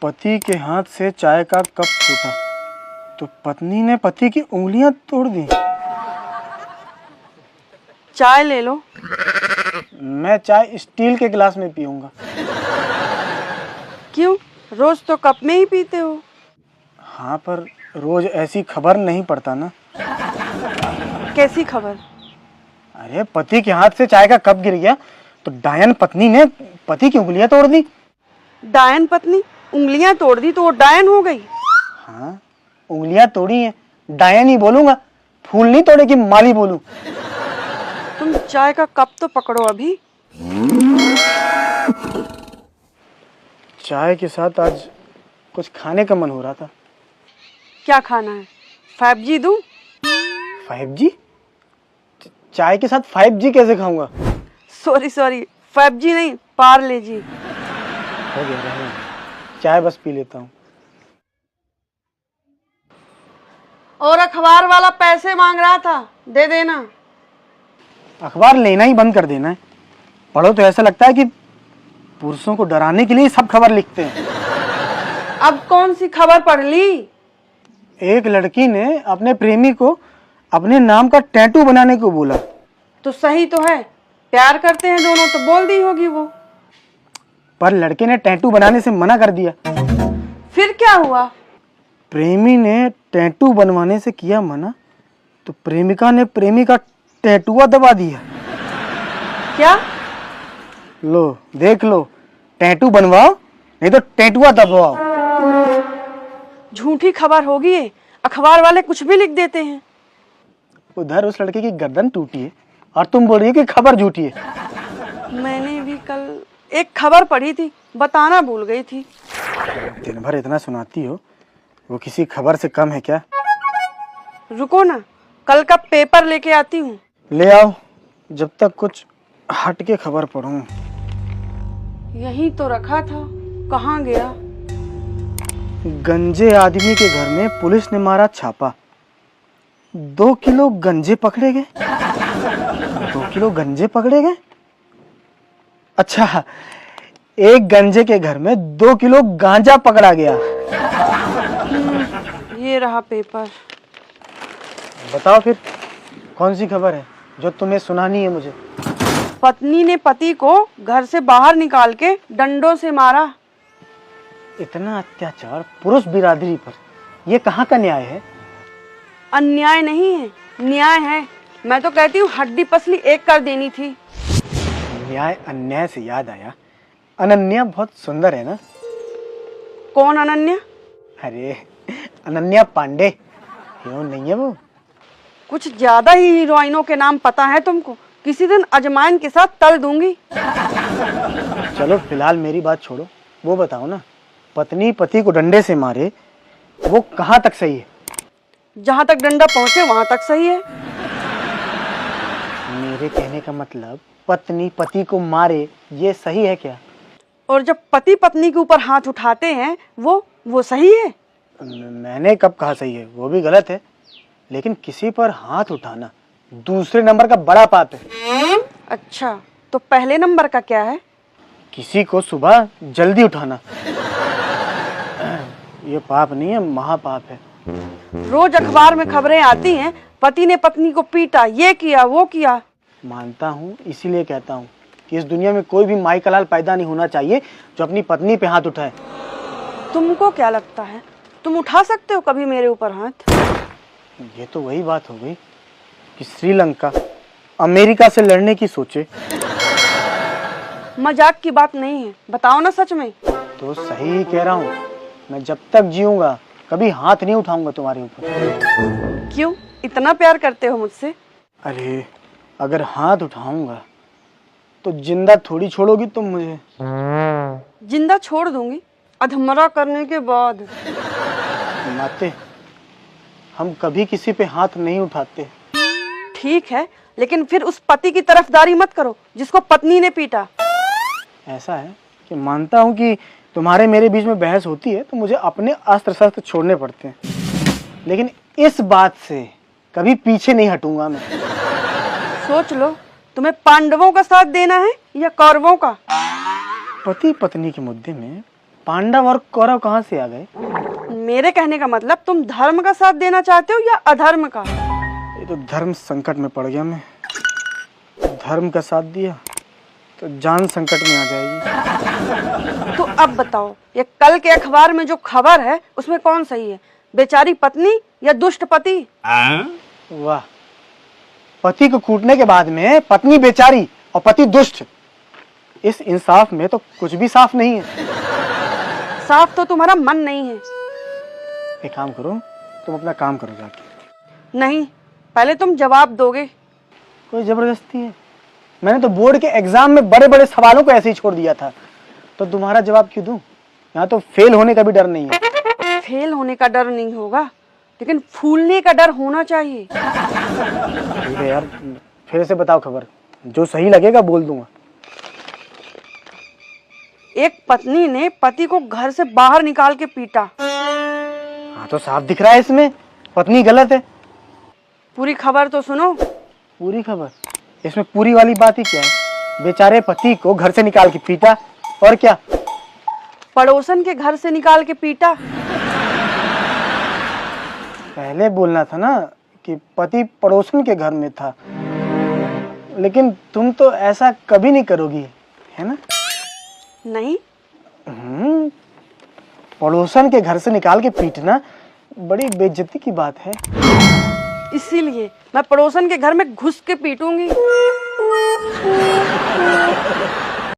पति के हाथ से चाय का कप फूटा तो पत्नी ने पति की उंगलियां तोड़ दी। चाय ले लो। मैं चाय स्टील के गिलास में पीऊंगा। क्यों, रोज तो कप में ही पीते हो। हाँ, पर रोज ऐसी खबर नहीं पड़ता ना। कैसी खबर? अरे पति के हाथ से चाय का कप गिर गया तो डायन पत्नी ने पति की उंगलियां तोड़ दी। डायन पत्नी उंगलियां तोड़ दी तो वो डायन हो गई? हाँ, उंगलियां तोड़ी हैं, डायन ही बोलूंगा। फूल नहीं तोड़े कि माली बोलूं। तुम चाय का कप तो पकड़ो अभी। चाय के साथ आज कुछ खाने का मन हो रहा था। क्या खाना है? 5G दूं? 5G? चाय के साथ 5G कैसे खाऊंगा? सॉरी 5G नहीं, पार्ले जी। हो गया, रहने दो। चाय बस पी लेता हूँ। और अखबार वाला पैसे मांग रहा था, दे देना। अखबार लेना ही बंद कर देना है। पढ़ो तो ऐसा लगता है कि पुरुषों को डराने के लिए सब खबर लिखते हैं। अब कौन सी खबर पढ़ ली? एक लड़की ने अपने प्रेमी को अपने नाम का टैटू बनाने को बोला। तो सही तो है, प्यार करते हैं दोनों, तो बोल दी होगी वो। पर लड़के ने टैटू बनाने से मना कर दिया। फिर क्या हुआ? प्रेमी ने टैटू बनवाने से किया मना तो प्रेमिका ने प्रेमी का टैटुआ दबा दिया। क्या? लो देख लो, टैटू बनवाओ नहीं तो टैटुआ दबवाओ। झूठी खबर होगी ये, अखबार वाले कुछ भी लिख देते हैं। उधर उस लड़के की गर्दन टूटी है और तुम बोल रही हो कि खबर झूठी है। मैंने भी कल एक खबर पढ़ी थी, बताना भूल गई थी। दिन भर इतना सुनाती हो, वो किसी खबर से कम है क्या? रुको ना, कल का पेपर लेके आती हूँ। ले आओ, जब तक कुछ हट के खबर पढ़ूं। यहीं तो रखा था, कहाँ गया? गंजे आदमी के घर में पुलिस ने मारा छापा, 2 किलो गंजे पकड़े गए। 2 किलो गंजे पकड़े गए? अच्छा, एक गंजे के घर में 2 किलो गांजा पकड़ा गया। ये रहा पेपर। बताओ फिर कौन सी खबर है जो तुम्हें सुनानी है मुझे? पत्नी ने पति को घर से बाहर निकाल के डंडों से मारा। इतना अत्याचार पुरुष बिरादरी पर, ये कहाँ का न्याय है? अन्याय नहीं है, न्याय है। मैं तो कहती हूँ हड्डी पसली एक कर देनी थी। न्याय अन्याय से याद आया, अनन्या बहुत सुंदर है ना? कौन अनन्या? अरे अनन्या पांडे, क्यों नहीं है वो? कुछ ज्यादा ही हीरोइनों के नाम पता है तुमको। किसी दिन अजमाइन के साथ तल दूंगी। चलो फिलहाल मेरी बात छोड़ो, वो बताओ ना, पत्नी पति को डंडे से मारे वो कहाँ तक सही है? जहाँ तक डंडा पहुँचे वहाँ तक सही है। मेरे कहने का मतलब पत्नी पति को मारे ये सही है क्या? और जब पति पत्नी के ऊपर हाथ उठाते हैं वो सही है? मैंने कब कहा सही है? वो भी गलत है। लेकिन किसी पर हाथ उठाना दूसरे नंबर का बड़ा पाप है। अच्छा, तो पहले नंबर का क्या है? किसी को सुबह जल्दी उठाना। ये पाप नहीं है, महापाप है। रोज अखबार में खबरें आती हैं, पति ने पत्नी को पीटा, ये किया वो किया। मानता हूँ, इसीलिए कहता हूँ कि इस दुनिया में कोई भी माई का लाल पैदा नहीं होना चाहिए जो अपनी पत्नी पे हाथ उठाए। तुमको क्या लगता है, तुम उठा सकते हो कभी मेरे ऊपर हाथ? ये तो वही बात हो गई कि श्रीलंका अमेरिका से लड़ने की सोचे। मजाक की बात नहीं है, बताओ ना सच में। तो सही ही कह रहा हूँ, मैं जब तक जीऊंगा कभी हाथ नहीं उठाऊंगा तुम्हारे ऊपर। क्यों, इतना प्यार करते हो मुझसे? अरे अगर हाथ उठाऊंगा तो जिंदा थोड़ी छोड़ोगी तुम मुझे। जिंदा छोड़ दूंगी, अधमरा करने के बाद। माते, हम कभी किसी पे हाथ नहीं उठाते। ठीक है, लेकिन फिर उस पति की तरफदारी मत करो जिसको पत्नी ने पीटा। ऐसा है कि मानता हूँ कि तुम्हारे मेरे बीच में बहस होती है तो मुझे अपने अस्त्र शस्त्र छोड़ने पड़ते हैं, लेकिन इस बात से कभी पीछे नहीं हटूंगा मैं। सोच लो, तुम्हें पांडवों का साथ देना है या कौरवों का? पति पत्नी के मुद्दे में पांडव और कौरव कहाँ से आ गए? मेरे कहने का मतलब तुम धर्म का साथ देना चाहते हो या अधर्म का? ये तो धर्म संकट में पड़ गया मैं। धर्म का साथ दिया तो जान संकट में आ जाएगी। तो अब बताओ, ये कल के अखबार में जो खबर है उसमें कौन सही है, बेचारी पत्नी या दुष्ट पति? वाह, पति को कूटने के बाद में पत्नी बेचारी और पति दुष्ट, इस इंसाफ में तो कुछ भी साफ नहीं है। साफ तो तुम्हारा मन नहीं है। एक काम करो, तुम अपना काम करो जाके। नहीं, पहले तुम जवाब दोगे। कोई जबरदस्ती है? मैंने तो बोर्ड के एग्जाम में बड़े बड़े सवालों को ऐसे ही छोड़ दिया था, तो तुम्हारा जवाब क्यों दूं? यहाँ तो फेल होने का भी डर नहीं है। फेल होने का डर नहीं होगा, लेकिन फूलने का डर होना चाहिए। ठीक है यार, फिर से बताओ खबर, जो सही लगेगा बोल दूंगा। एक पत्नी ने पति को घर से बाहर निकाल के पीटा। हाँ तो साफ दिख रहा है इसमें पत्नी गलत है। पूरी खबर तो सुनो। पूरी खबर? इसमें पूरी वाली बात ही क्या है? बेचारे पति को घर से निकाल के पीटा, और क्या? पड़ोसन के घर से निकाल के पीटा। पहले बोलना था ना कि पति पड़ोसन के घर में था, लेकिन तुम तो ऐसा कभी नहीं करोगी, है ना? नहीं। पड़ोसन के घर से निकाल के पीटना बड़ी बेइज्जती की बात है। इसीलिए मैं पड़ोसन के घर में घुस के पीटूंगी।